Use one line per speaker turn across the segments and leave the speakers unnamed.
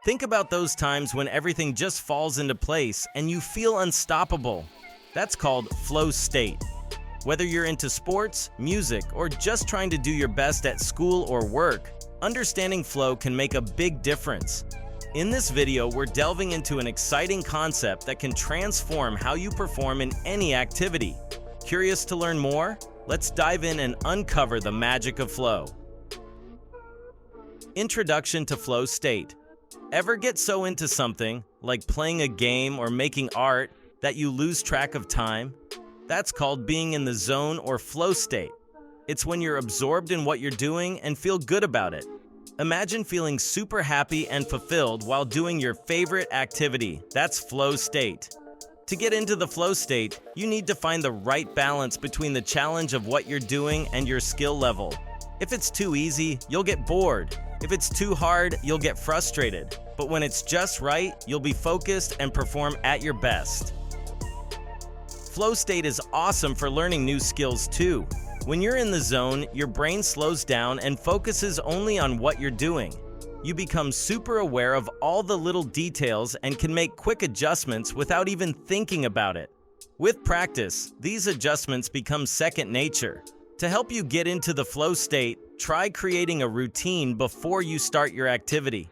Think about those times when everything just falls into place and you feel unstoppable. That's called flow state. Whether you're into sports, music, or just trying to do your best at school or work, understanding flow can make a big difference. In this video, we're delving into an exciting concept that can transform how you perform in any activity. Curious to learn more? Let's dive in and uncover the magic of flow. Introduction to flow state. Ever get so into something, like playing a game or making art, that you lose track of time? That's called being in the zone or flow state. It's when you're absorbed in what you're doing and feel good about it. Imagine feeling super happy and fulfilled while doing your favorite activity. That's flow state. To get into the flow state, you need to find the right balance between the challenge of what you're doing and your skill level. If it's too easy, you'll get bored. If it's too hard, you'll get frustrated. But when it's just right, you'll be focused and perform at your best. Flow state is awesome for learning new skills too. When you're in the zone, your brain slows down and focuses only on what you're doing. You become super aware of all the little details and can make quick adjustments without even thinking about it. With practice, these adjustments become second nature. To help you get into the flow state, try creating a routine before you start your activity.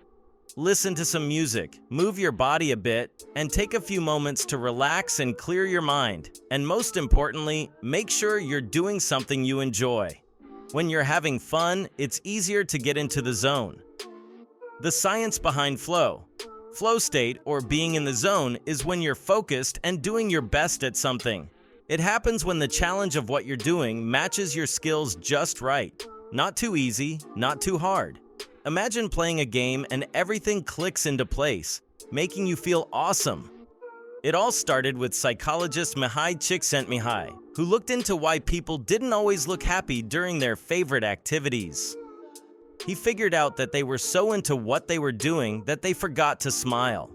Listen to some music, move your body a bit, and take a few moments to relax and clear your mind. And most importantly, make sure you're doing something you enjoy. When you're having fun, it's easier to get into the zone. The science behind flow. Flow state, or being in the zone, is when you're focused and doing your best at something. It happens when the challenge of what you're doing matches your skills just right. Not too easy, not too hard. Imagine playing a game and everything clicks into place, making you feel awesome. It all started with psychologist Mihaly Csikszentmihalyi, who looked into why people didn't always look happy during their favorite activities. He figured out that they were so into what they were doing that they forgot to smile.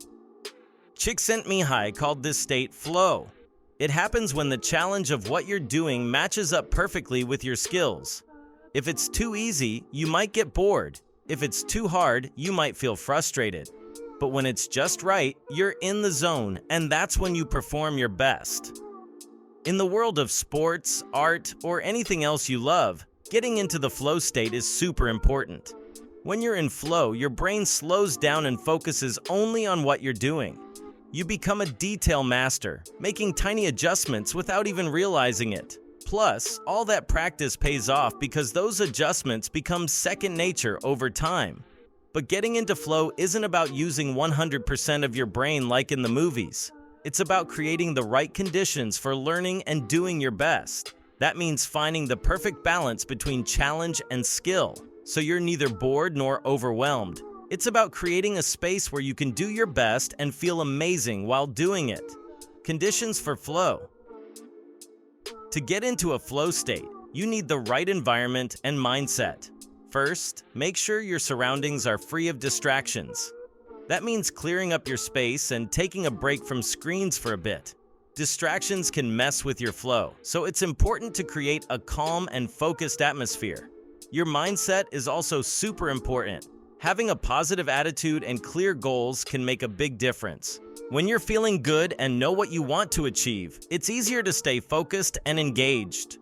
Csikszentmihalyi called this state flow. It happens when the challenge of what you're doing matches up perfectly with your skills. If it's too easy, you might get bored. If it's too hard, you might feel frustrated. But when it's just right, you're in the zone, and that's when you perform your best. In the world of sports, art, or anything else you love, getting into the flow state is super important. When you're in flow, your brain slows down and focuses only on what you're doing. You become a detail master, making tiny adjustments without even realizing it. Plus, all that practice pays off because those adjustments become second nature over time. But getting into flow isn't about using 100% of your brain like in the movies. It's about creating the right conditions for learning and doing your best. That means finding the perfect balance between challenge and skill, so you're neither bored nor overwhelmed. It's about creating a space where you can do your best and feel amazing while doing it. Conditions for flow. To get into a flow state, you need the right environment and mindset. First, make sure your surroundings are free of distractions. That means clearing up your space and taking a break from screens for a bit. Distractions can mess with your flow, so it's important to create a calm and focused atmosphere. Your mindset is also super important. Having a positive attitude and clear goals can make a big difference. When you're feeling good and know what you want to achieve, it's easier to stay focused and engaged.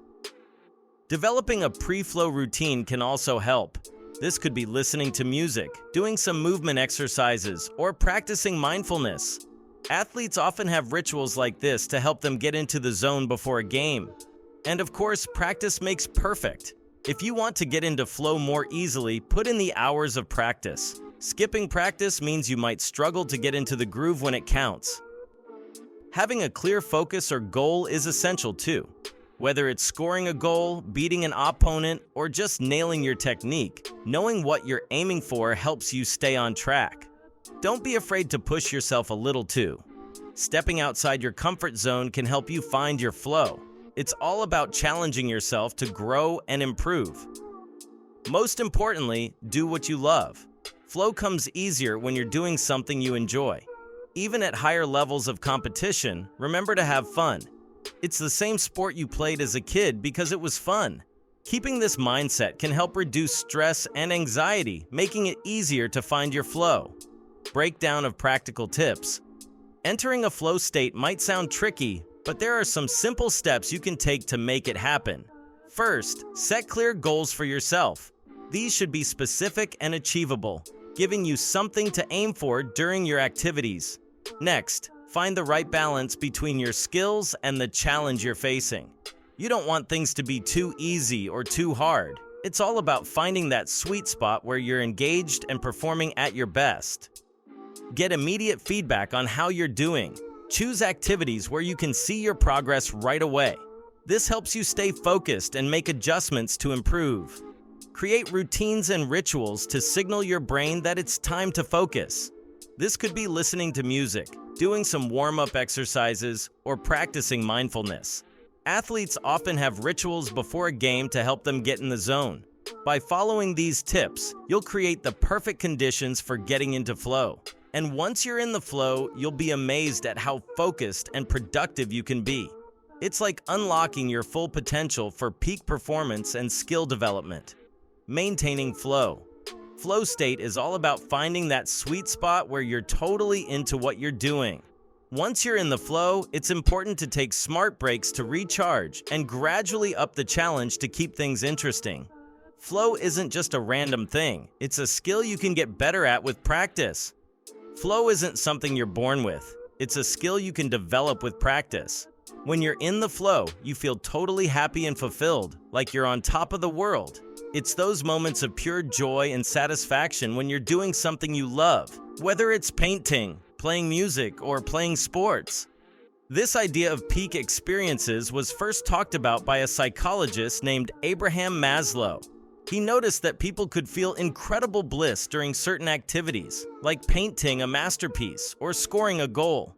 Developing a pre-flow routine can also help. This could be listening to music, doing some movement exercises, or practicing mindfulness. Athletes often have rituals like this to help them get into the zone before a game. And of course, practice makes perfect. If you want to get into flow more easily, put in the hours of practice. Skipping practice means you might struggle to get into the groove when it counts. Having a clear focus or goal is essential too. Whether it's scoring a goal, beating an opponent, or just nailing your technique, knowing what you're aiming for helps you stay on track. Don't be afraid to push yourself a little too. Stepping outside your comfort zone can help you find your flow. It's all about challenging yourself to grow and improve. Most importantly, do what you love. Flow comes easier when you're doing something you enjoy. Even at higher levels of competition, remember to have fun. It's the same sport you played as a kid because it was fun. Keeping this mindset can help reduce stress and anxiety, making it easier to find your flow. Breakdown of practical tips. Entering a flow state might sound tricky, but there are some simple steps you can take to make it happen. First, set clear goals for yourself. These should be specific and achievable, giving you something to aim for during your activities. Next, find the right balance between your skills and the challenge you're facing. You don't want things to be too easy or too hard. It's all about finding that sweet spot where you're engaged and performing at your best. Get immediate feedback on how you're doing. Choose activities where you can see your progress right away. This helps you stay focused and make adjustments to improve. Create routines and rituals to signal your brain that it's time to focus. This could be listening to music, doing some warm-up exercises, or practicing mindfulness. Athletes often have rituals before a game to help them get in the zone. By following these tips, you'll create the perfect conditions for getting into flow. And once you're in the flow, you'll be amazed at how focused and productive you can be. It's like unlocking your full potential for peak performance and skill development. Maintaining flow. Flow state is all about finding that sweet spot where you're totally into what you're doing. Once you're in the flow, it's important to take smart breaks to recharge and gradually up the challenge to keep things interesting. Flow isn't just a random thing, it's a skill you can get better at with practice. Flow isn't something you're born with, it's a skill you can develop with practice. When you're in the flow, you feel totally happy and fulfilled, like you're on top of the world. It's those moments of pure joy and satisfaction when you're doing something you love, whether it's painting, playing music, or playing sports. This idea of peak experiences was first talked about by a psychologist named Abraham Maslow. He noticed that people could feel incredible bliss during certain activities, like painting a masterpiece or scoring a goal.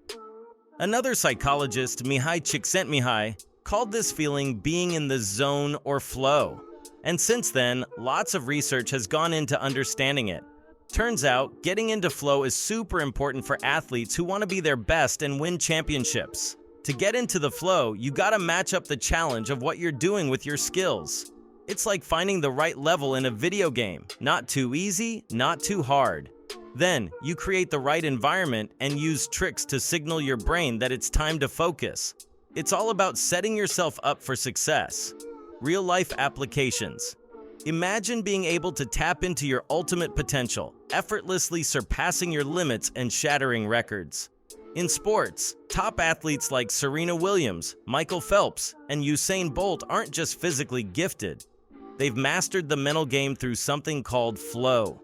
Another psychologist, Mihaly Csikszentmihalyi, called this feeling being in the zone or flow. And since then, lots of research has gone into understanding it. Turns out, getting into flow is super important for athletes who want to be their best and win championships. To get into the flow, you gotta match up the challenge of what you're doing with your skills. It's like finding the right level in a video game. Not too easy, not too hard. Then, you create the right environment and use tricks to signal your brain that it's time to focus. It's all about setting yourself up for success. Real-life applications. Imagine being able to tap into your ultimate potential, effortlessly surpassing your limits and shattering records. In sports, top athletes like Serena Williams, Michael Phelps, and Usain Bolt aren't just physically gifted. They've mastered the mental game through something called flow.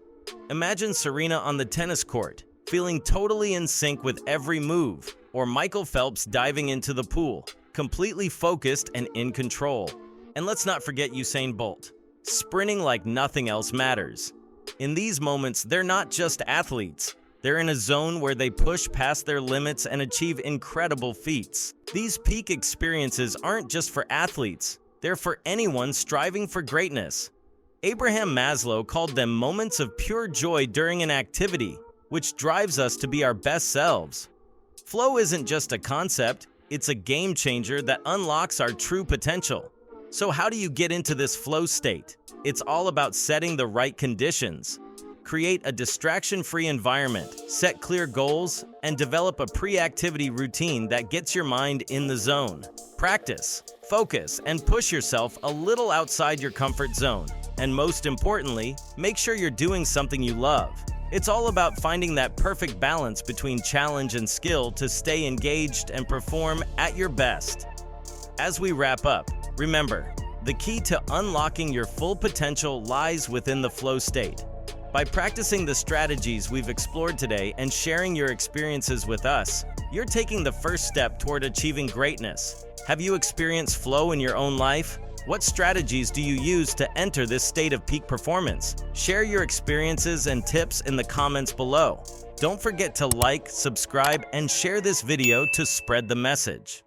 Imagine Serena on the tennis court, feeling totally in sync with every move, or Michael Phelps diving into the pool, completely focused and in control. And let's not forget Usain Bolt, sprinting like nothing else matters. In these moments, they're not just athletes. They're in a zone where they push past their limits and achieve incredible feats. These peak experiences aren't just for athletes, they're for anyone striving for greatness. Abraham Maslow called them moments of pure joy during an activity, which drives us to be our best selves. Flow isn't just a concept, it's a game changer that unlocks our true potential. So how do you get into this flow state? It's all about setting the right conditions. Create a distraction-free environment, set clear goals, and develop a pre-activity routine that gets your mind in the zone. Practice, focus, and push yourself a little outside your comfort zone. And most importantly, make sure you're doing something you love. It's all about finding that perfect balance between challenge and skill to stay engaged and perform at your best. As we wrap up, remember, the key to unlocking your full potential lies within the flow state. By practicing the strategies we've explored today and sharing your experiences with us, you're taking the first step toward achieving greatness. Have you experienced flow in your own life? What strategies do you use to enter this state of peak performance? Share your experiences and tips in the comments below. Don't forget to like, subscribe, and share this video to spread the message.